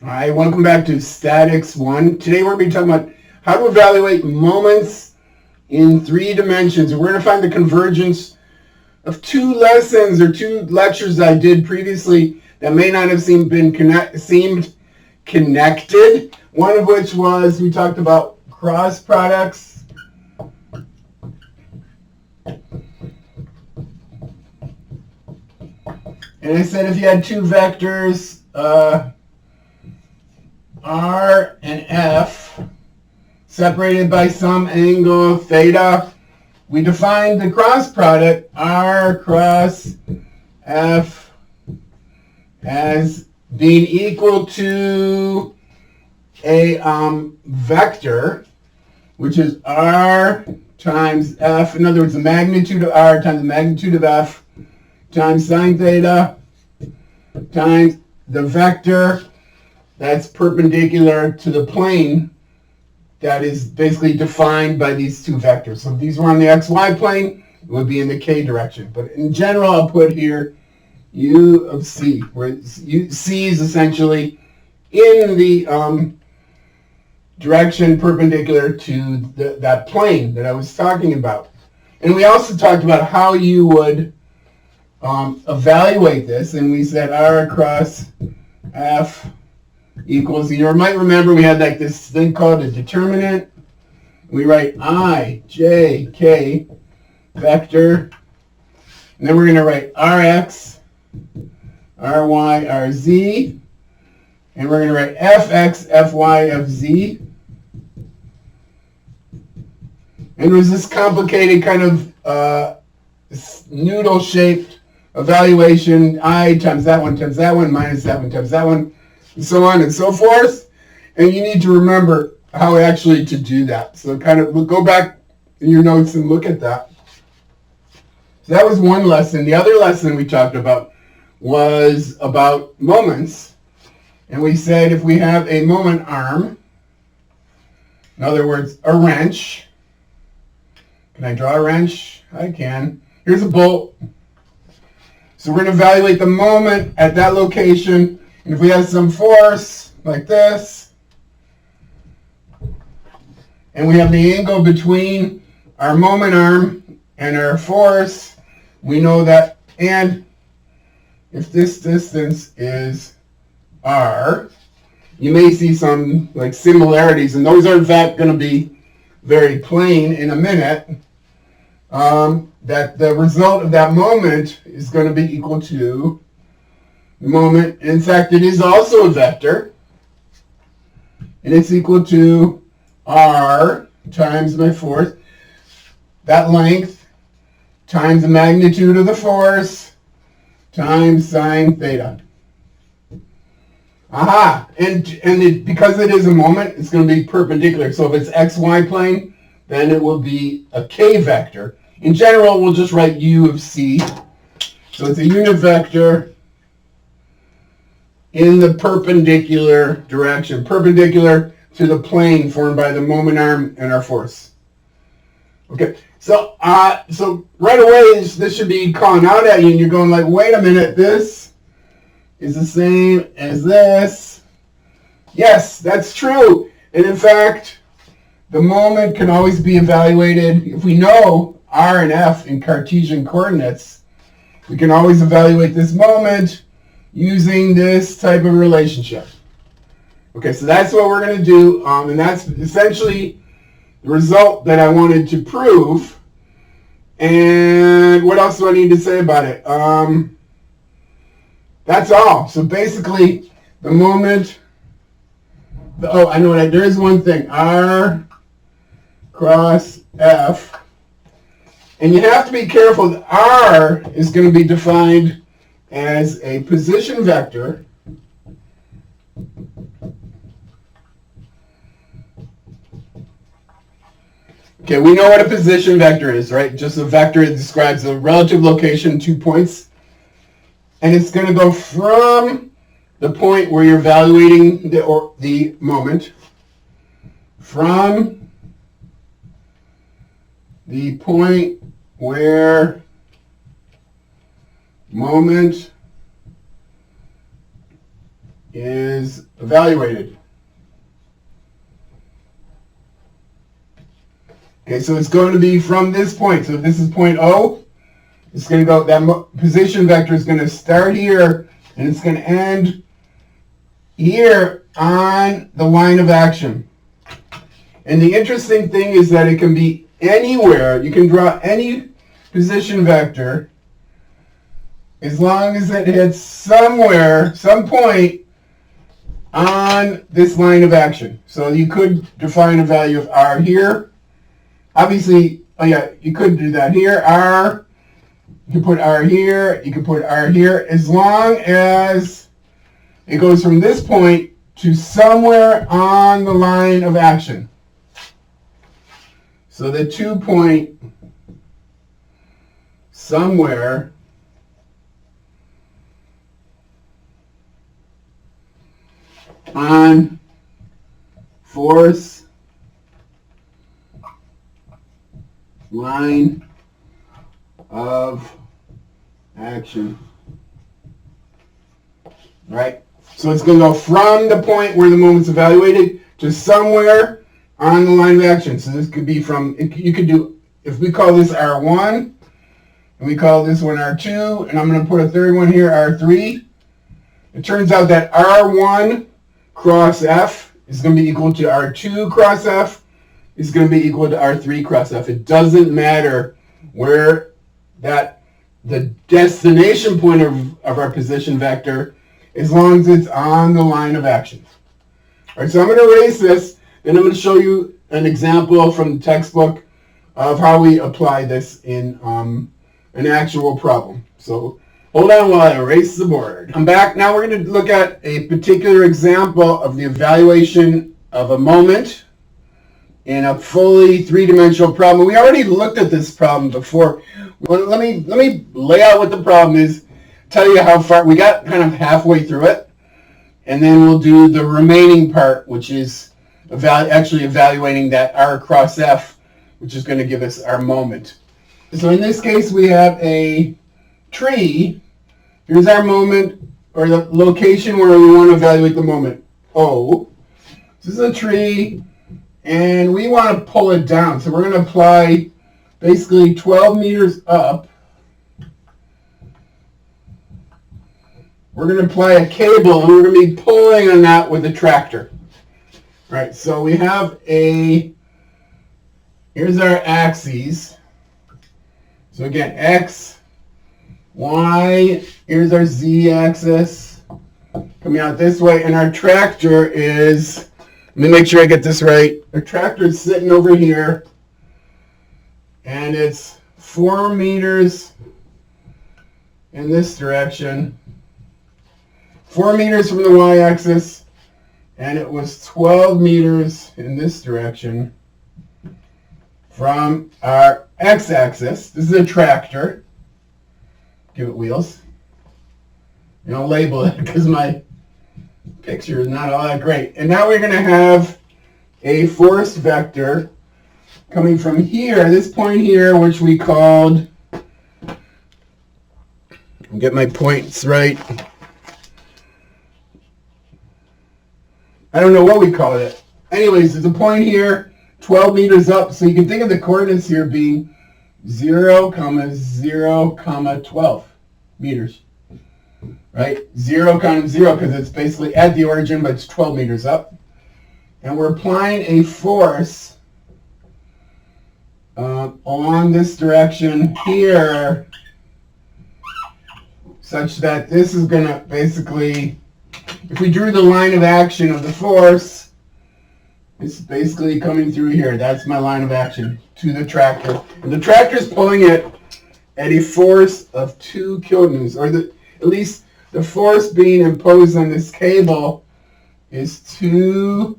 All right, welcome back to Statics 1. Today we're going to be talking about how to evaluate moments in 3 dimensions. And we're going to find the convergence of 2 lessons or 2 lectures I did previously that may not have seemed connected. One of which was we talked about cross products. And I said if you had 2 vectors, R and F, separated by some angle theta, we defined the cross product R cross F as being equal to a vector, which is R times F. In other words, the magnitude of R times the magnitude of F times sine theta times the vector that's perpendicular to the plane that is basically defined by these 2 vectors. So if these were on the xy plane, it would be in the k direction. But in general, I'll put here u of c, where c is essentially in the direction perpendicular to that plane that I was talking about. And we also talked about how you would evaluate this, and we said r across f equals, you might remember we had like this thing called a determinant. We write I, j, k vector, and then we're going to write rx, ry, rz, and we're going to write fx, fy, fz. And it was this complicated kind of noodle-shaped evaluation, I times that one, minus that one, times that one, and so on and so forth. And you need to remember how actually to do that. So kind of go back in your notes and look at that. So that was one lesson. The other lesson we talked about was about moments. And we said if we have a moment arm, in other words, a wrench. Can I draw a wrench? I can. Here's a bolt. So we're going to evaluate the moment at that location. And if we have some force like this, and we have the angle between our moment arm and our force, we know that, and if this distance is r, you may see some like similarities, and those are in fact going to be very plain in a minute, that the result of that moment is going to be equal to the moment. In fact, it is also a vector, and it's equal to r times my force, that length, times the magnitude of the force, times sine theta. Aha! Because it is a moment, it's going to be perpendicular. So if it's xy plane, then it will be a k vector. In general, we'll just write u of c. So it's a unit vector in the perpendicular direction, perpendicular to the plane formed by the moment arm and our force. Okay, so right away this should be calling out at you, and you're going like, wait a minute, this is the same as this. Yes, that's true. And in fact, the moment can always be evaluated. If we know r and f in Cartesian coordinates, we can always evaluate this moment using this type of relationship. Okay, so that's what we're going to do, and that's essentially the result that I wanted to prove. And what else do I need to say about it? That's all. So basically, the moment, I know what, there is one thing, r cross f, and you have to be careful that r is going to be defined as a position vector Okay, we know what a position vector is, right? Just a vector that describes the relative location, 2 points. And it's going to go from the point where you're evaluating the moment, from the point where moment is evaluated. Okay, so it's going to be from this point. So if this is point O, it's going to go, that position vector is going to start here, and it's going to end here on the line of action. And the interesting thing is that it can be anywhere. You can draw any position vector as long as it hits somewhere, some point on this line of action. So you could define a value of R here. Obviously, oh yeah, you could do that here. R, you can put R here, you can put R here, as long as it goes from this point to somewhere on the line of action. So the 2 point somewhere on force line of action. Right? So it's going to go from the point where the moment's evaluated to somewhere on the line of action. So this could be from, you could do, if we call this R1, and we call this one R2, and I'm going to put a third one here, R3. It turns out that R1 cross F is going to be equal to R2 cross F is going to be equal to R3 cross F. It doesn't matter where that, the destination point of our position vector, as long as it's on the line of action. All right, so I'm going to erase this, then I'm going to show you an example from the textbook of how we apply this in an actual problem. So hold on while I erase the board. I'm back. Now we're going to look at a particular example of the evaluation of a moment in a fully three-dimensional problem. We already looked at this problem before. Let me lay out what the problem is, tell you how far, we got kind of halfway through it, and then we'll do the remaining part, which is actually evaluating that R cross F, which is going to give us our moment. So in this case, we have a tree. Here's our moment, or the location where we want to evaluate the moment, O. This is a tree, and we want to pull it down. So we're going to apply basically 12 meters up. We're going to apply a cable, and we're going to be pulling on that with a tractor. All right, so we have here's our axes. So again, X, Y, here's our Z axis coming out this way, and our tractor is, let me make sure I get this right. Our tractor is sitting over here, and it's 4 meters in this direction, 4 meters from the y-axis, and it was 12 meters in this direction from our x-axis. This is a tractor. Give it wheels. You don't label it because my picture is not all that great. And now we're going to have a force vector coming from here, this point here, which we called, I'll get my points right. I don't know what we call it. Anyways, there's a point here, 12 meters up. So you can think of the coordinates here being 0, 0, 12 meters. Right? 0, 0, because it's basically at the origin, but it's 12 meters up. And we're applying a force along this direction here, such that this is going to basically, if we drew the line of action of the force, it's basically coming through here. That's my line of action to the tractor. And the tractor is pulling it at a force of 2 kilonewtons, or at least the force being imposed on this cable is 2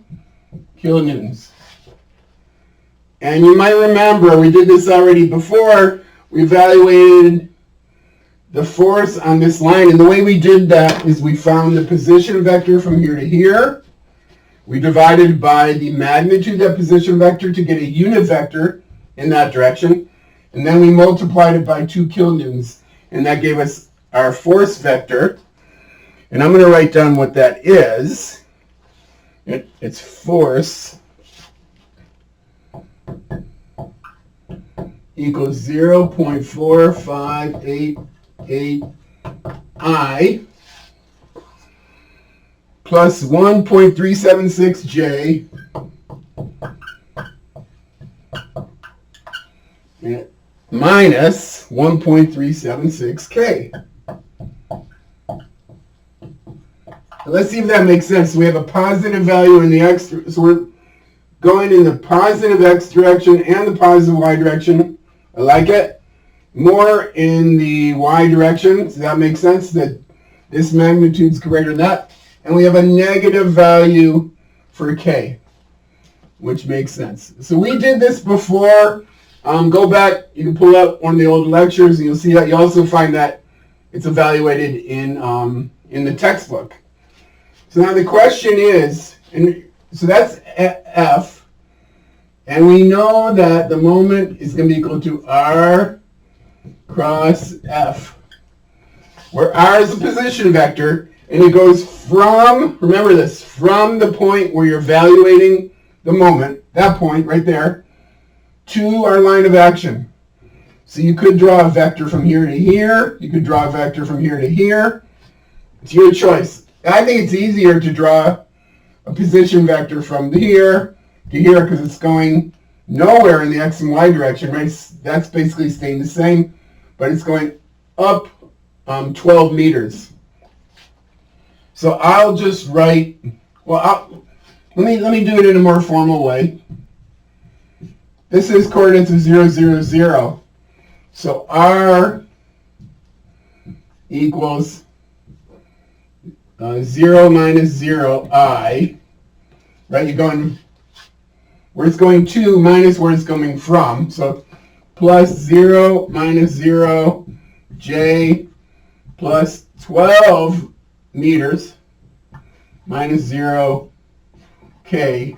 kilonewtons. And you might remember, we did this already before, we evaluated the force on this line, and the way we did that is we found the position vector from here to here. We divided by the magnitude of that position vector to get a unit vector in that direction, and then we multiplied it by 2 kilonewtons, and that gave us our force vector. And I'm going to write down what that is. It's force equals 0.4588 I plus 1.376 J minus 1.376 K. Let's see if that makes sense. So we have a positive value in the x, so we're going in the positive x direction and the positive y direction. I like it. More in the y direction. Does that make sense? That this magnitude is greater than that. And we have a negative value for k, which makes sense. So we did this before. Go back. You can pull up one of the old lectures, and you'll see that. You also find that it's evaluated in the textbook. So now the question is, and so that's F, and we know that the moment is going to be equal to R cross F, where R is a position vector, and it goes from, remember this, from the point where you're evaluating the moment, that point right there, to our line of action. So you could draw a vector from here to here, you could draw a vector from here to here. It's your choice. I think it's easier to draw a position vector from here to here because it's going nowhere in the x and y direction, right? That's basically staying the same, but it's going up 12 meters. So I'll just write, well, let me do it in a more formal way. This is coordinates of 0, 0, 0. So R equals 0 minus 0 I, right? You're going where it's going to minus where it's coming from. So plus 0 minus 0 J plus 12 meters minus 0 K.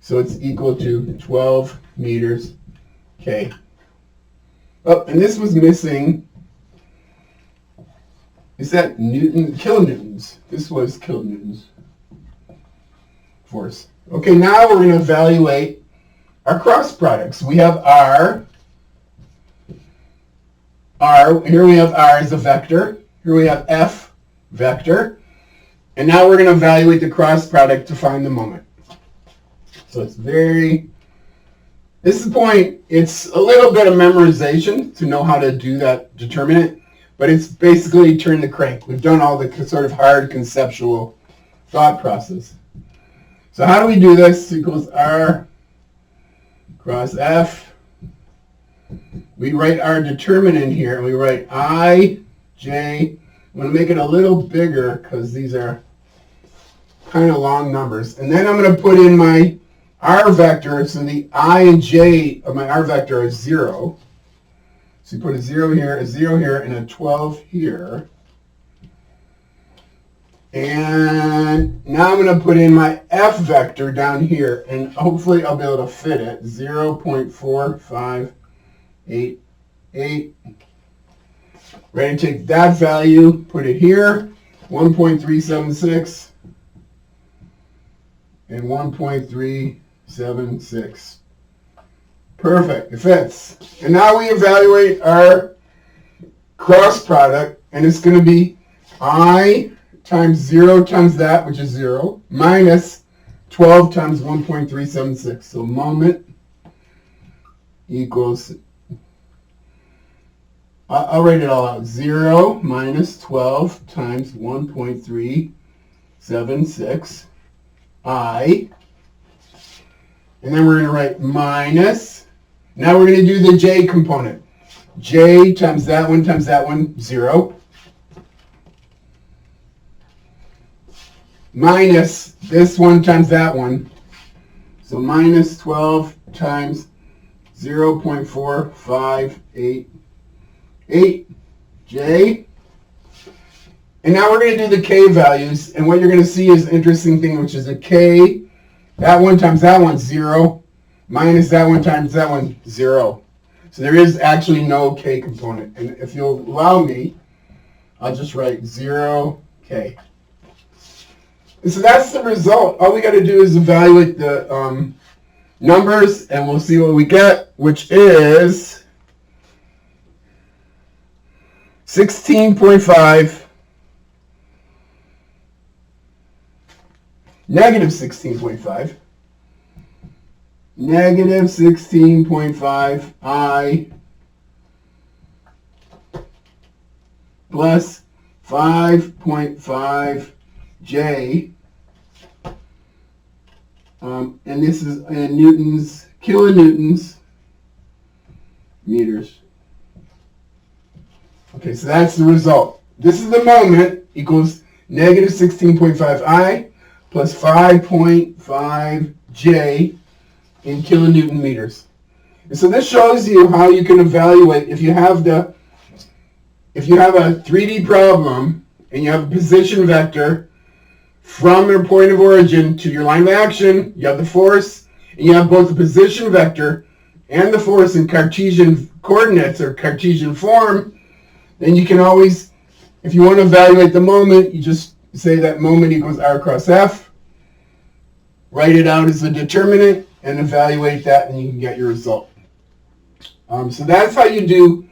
So it's equal to 12 meters K. Oh, and this was missing. Is that Newton? Kilonewtons. This was kilonewtons. Force. Okay, now we're going to evaluate our cross products. We have R. Here we have R as a vector. Here we have F vector. And now we're going to evaluate the cross product to find the moment. So it's this is the point. It's a little bit of memorization to know how to do that determinant. But it's basically turn the crank. We've done all the sort of hard conceptual thought process. So how do we do this? Equals R cross F. We write our determinant here, and we write I, J. I'm going to make it a little bigger because these are kind of long numbers. And then I'm going to put in my R vector, so the I and J of my R vector are 0. So you put a 0 here, and a 12 here. And now I'm going to put in my F vector down here, and hopefully I'll be able to fit it. 0.4588. Ready to take that value, put it here, 1.376, and 1.376. Perfect, it fits. And now we evaluate our cross product, and it's going to be I times 0 times that, which is 0, minus 12 times 1.376. So moment equals, I'll write it all out, 0 minus 12 times 1.376 I, and then we're going to write minus, now we're going to do the J component. J times that one, 0. Minus this one times that one. So minus 12 times 0.4588 J. And now we're going to do the K values. And what you're going to see is an interesting thing, which is a K. That one times that one, 0. Minus that one times that one, 0. So there is actually no K component. And if you'll allow me, I'll just write 0K. And so that's the result. All we got to do is evaluate the numbers, and we'll see what we get, which is 16.5, negative 16.5, negative 16.5 I plus 5.5 J, and this is in newtons, kilonewtons, meters. Okay, so that's the result. This is the moment equals negative 16.5 I plus 5.5 J in kilonewton meters. And so this shows you how you can evaluate if you have a 3D problem and you have a position vector from your point of origin to your line of action, you have the force, and you have both the position vector and the force in Cartesian coordinates or Cartesian form, then you can always, if you want to evaluate the moment, you just say that moment equals R cross F, write it out as a determinant, and evaluate that, and you can get your result. So that's how you do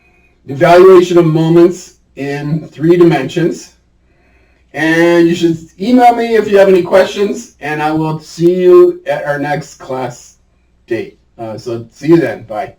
the evaluation of moments in 3 dimensions. And you should email me if you have any questions, and I will see you at our next class date. So see you then. Bye.